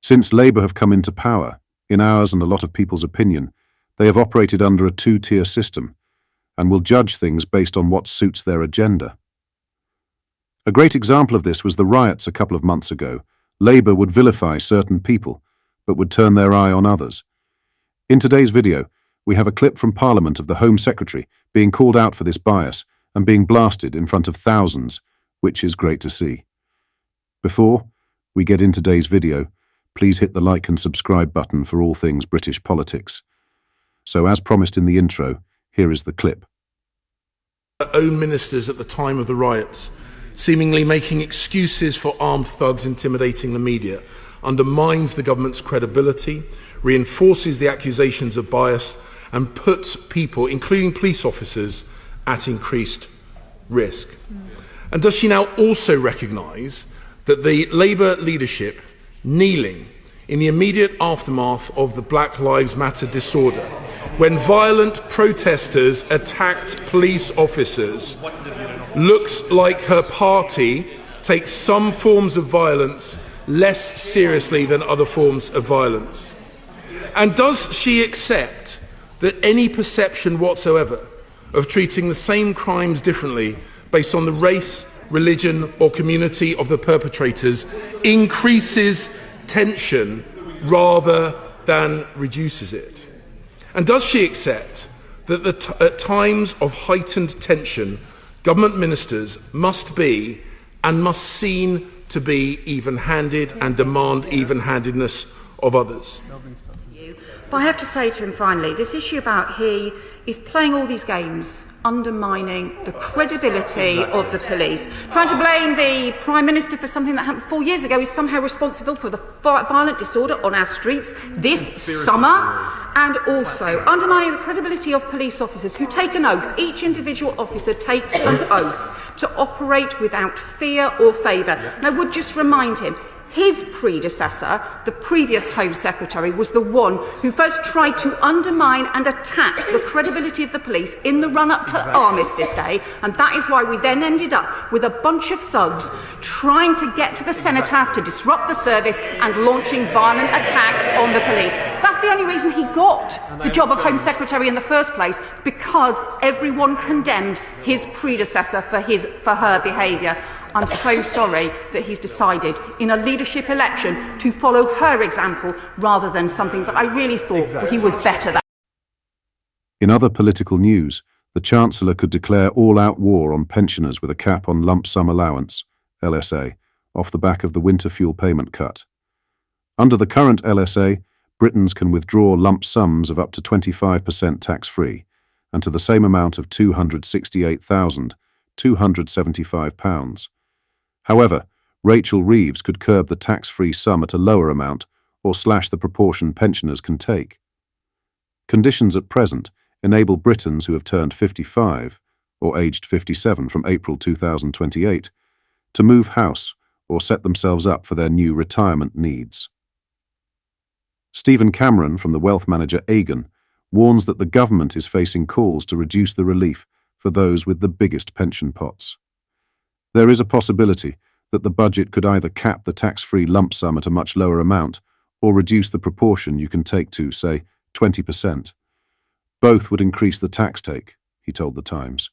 Since Labour have come into power, in ours and a lot of people's opinion, they have operated under a two-tier system and will judge things based on what suits their agenda. A great example of this was the riots a couple of months ago. Labour would vilify certain people, but would turn their eye on others. In today's video, we have a clip from Parliament of the Home Secretary being called out for this bias and being blasted in front of thousands, which is great to see. Before we get into today's video, please hit the like and subscribe button for all things British politics. So as promised in the intro, here is the clip. Their own ministers at the time of the riots, seemingly making excuses for armed thugs intimidating the media, undermines the government's credibility, reinforces the accusations of bias, and puts people, including police officers, at increased risk. And does she now also recognise that the Labour leadership kneeling in the immediate aftermath of the Black Lives Matter disorder, when violent protesters attacked police officers, looks like her party takes some forms of violence less seriously than other forms of violence? And does she accept that any perception whatsoever of treating the same crimes differently based on the race, religion or community of the perpetrators increases tension rather than reduces it? And does she accept that at times of heightened tension, government ministers must be and must seem to be even-handed and demand even-handedness of others? But I have to say to him finally, this issue about he is playing all these games, undermining the credibility of the police, trying to blame the Prime Minister for something that happened 4 years ago. He's somehow responsible for the violent disorder on our streets this summer, and also undermining the credibility of police officers who take an oath. Each individual officer takes an oath to operate without fear or favour. And I would just remind him, his predecessor, the previous Home Secretary, was the one who first tried to undermine and attack the credibility of the police in the run-up to Armistice Day, and that is why we then ended up with a bunch of thugs trying to get to the cenotaph to disrupt the service and launching violent attacks on the police. That's the only reason he got the job of Home Secretary in the first place, because everyone condemned his predecessor for her behaviour. I'm so sorry that he's decided in a leadership election to follow her example rather than something that I really thought he was better than. In other political news, the Chancellor could declare all-out war on pensioners with a cap on lump sum allowance, LSA, off the back of the winter fuel payment cut. Under the current LSA, Britons can withdraw lump sums of up to 25% tax-free, and to the same amount of £268,275. However, Rachel Reeves could curb the tax-free sum at a lower amount or slash the proportion pensioners can take. Conditions at present enable Britons who have turned 55 or aged 57 from April 2028 to move house or set themselves up for their new retirement needs. Stephen Cameron from the wealth manager Aegon warns that the government is facing calls to reduce the relief for those with the biggest pension pots. There is a possibility that the budget could either cap the tax-free lump sum at a much lower amount or reduce the proportion you can take to, say, 20%. Both would increase the tax take, he told The Times.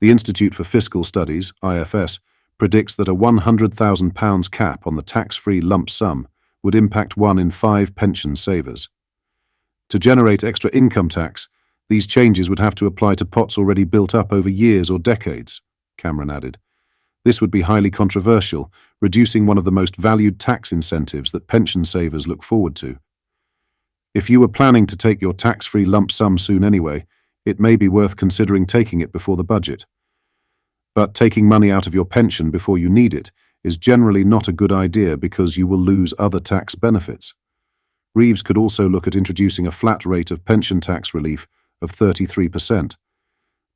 The Institute for Fiscal Studies, IFS, predicts that a £100,000 cap on the tax-free lump sum would impact 1 in 5 pension savers. To generate extra income tax, these changes would have to apply to pots already built up over years or decades, Cameron added. This would be highly controversial, reducing one of the most valued tax incentives that pension savers look forward to. If you were planning to take your tax-free lump sum soon anyway, it may be worth considering taking it before the budget. But taking money out of your pension before you need it is generally not a good idea because you will lose other tax benefits. Reeves could also look at introducing a flat rate of pension tax relief of 33%.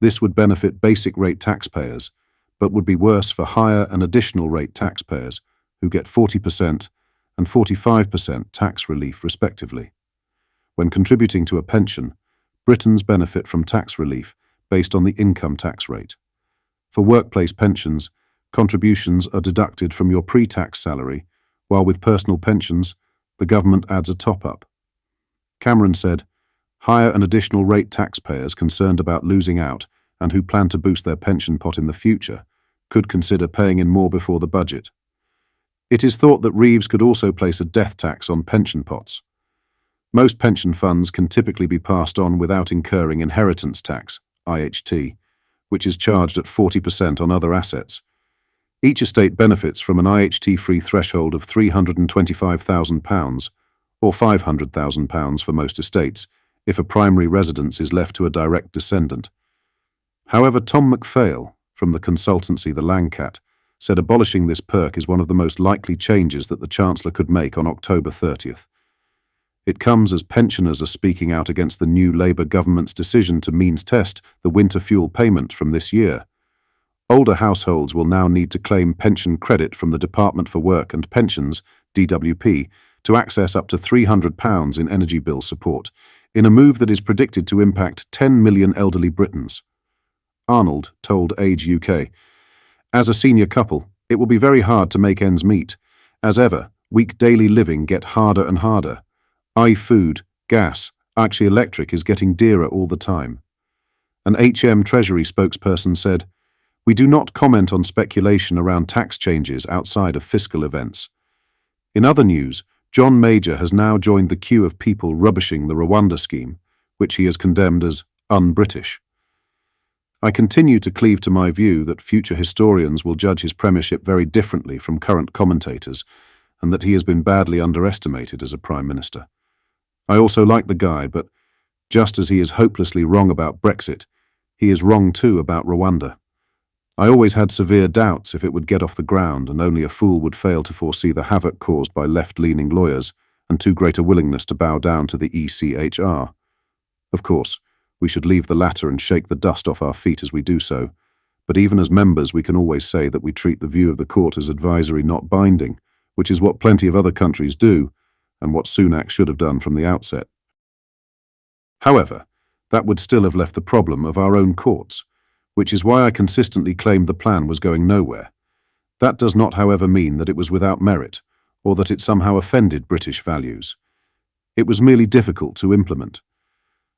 This would benefit basic rate taxpayers, but would be worse for higher and additional rate taxpayers who get 40% and 45% tax relief respectively. When contributing to a pension, Britons benefit from tax relief based on the income tax rate. For workplace pensions, contributions are deducted from your pre-tax salary, while with personal pensions, the government adds a top-up. Cameron said, hire an additional rate taxpayers concerned about losing out and who plan to boost their pension pot in the future could consider paying in more before the budget. It is thought that Reeves could also place a death tax on pension pots. Most pension funds can typically be passed on without incurring inheritance tax, IHT, which is charged at 40% on other assets. Each estate benefits from an IHT-free threshold of £325,000, or £500,000 for most estates, if a primary residence is left to a direct descendant. However, Tom McPhail, from the consultancy The Langcat, said abolishing this perk is one of the most likely changes that the Chancellor could make on October 30th. It comes as pensioners are speaking out against the new Labour government's decision to means-test the winter fuel payment from this year. Older households will now need to claim pension credit from the Department for Work and Pensions, DWP, to access up to £300 in energy bill support, in a move that is predicted to impact 10 million elderly Britons. Arnold told Age UK, as a senior couple, it will be very hard to make ends meet. As ever, week daily living get harder and harder. Food, gas, actually electric is getting dearer all the time. An HM Treasury spokesperson said, we do not comment on speculation around tax changes outside of fiscal events. In other news, John Major has now joined the queue of people rubbishing the Rwanda scheme, which he has condemned as un-British. I continue to cleave to my view that future historians will judge his premiership very differently from current commentators, and that he has been badly underestimated as a Prime Minister. I also like the guy, but just as he is hopelessly wrong about Brexit, he is wrong too about Rwanda. I always had severe doubts if it would get off the ground, and only a fool would fail to foresee the havoc caused by left-leaning lawyers and too great a willingness to bow down to the ECHR. Of course, we should leave the latter and shake the dust off our feet as we do so, but even as members we can always say that we treat the view of the court as advisory, not binding, which is what plenty of other countries do, and what Sunak should have done from the outset. However, that would still have left the problem of our own courts, which is why I consistently claimed the plan was going nowhere. That does not, however, mean that it was without merit, or that it somehow offended British values. It was merely difficult to implement.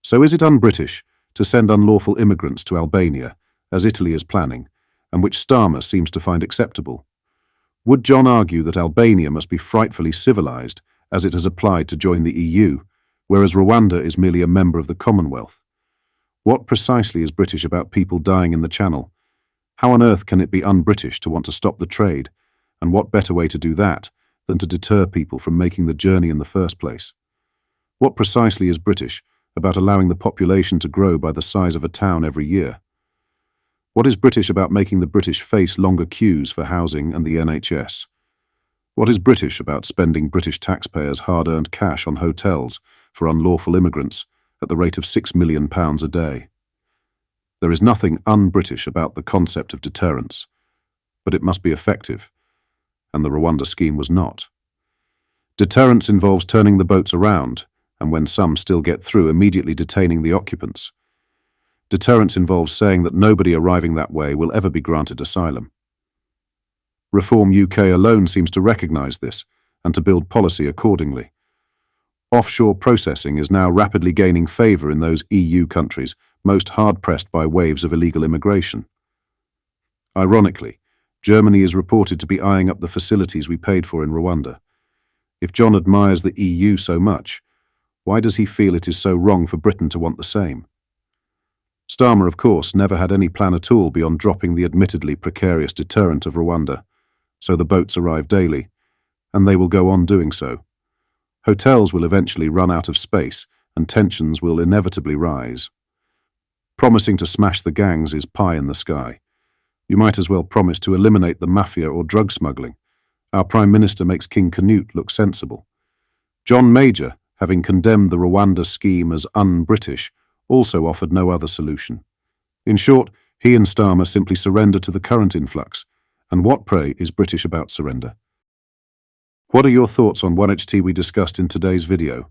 So is it un-British to send unlawful immigrants to Albania, as Italy is planning, and which Starmer seems to find acceptable? Would John argue that Albania must be frightfully civilised, as it has applied to join the EU, whereas Rwanda is merely a member of the Commonwealth? What precisely is British about people dying in the Channel? How on earth can it be un-British to want to stop the trade? And what better way to do that than to deter people from making the journey in the first place? What precisely is British about allowing the population to grow by the size of a town every year? What is British about making the British face longer queues for housing and the NHS? What is British about spending British taxpayers' hard-earned cash on hotels for unlawful immigrants at the rate of £6 million a day? There is nothing un-British about the concept of deterrence, but it must be effective, and the Rwanda scheme was not. Deterrence involves turning the boats around, and when some still get through, immediately detaining the occupants. Deterrence involves saying that nobody arriving that way will ever be granted asylum. Reform UK alone seems to recognise this and to build policy accordingly. Offshore processing is now rapidly gaining favour in those EU countries most hard-pressed by waves of illegal immigration. Ironically, Germany is reported to be eyeing up the facilities we paid for in Rwanda. If John admires the EU so much, why does he feel it is so wrong for Britain to want the same? Starmer, of course, never had any plan at all beyond dropping the admittedly precarious deterrent of Rwanda, so the boats arrive daily, and they will go on doing so. Hotels will eventually run out of space, and tensions will inevitably rise. Promising to smash the gangs is pie in the sky. You might as well promise to eliminate the mafia or drug smuggling. Our Prime Minister makes King Canute look sensible. John Major, having condemned the Rwanda scheme as un-British, also offered no other solution. In short, he and Starmer simply surrender to the current influx. And what, pray, is British about surrender? What are your thoughts on 1HT we discussed in today's video?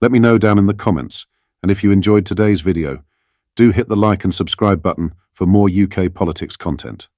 Let me know down in the comments, and if you enjoyed today's video, do hit the like and subscribe button for more UK politics content.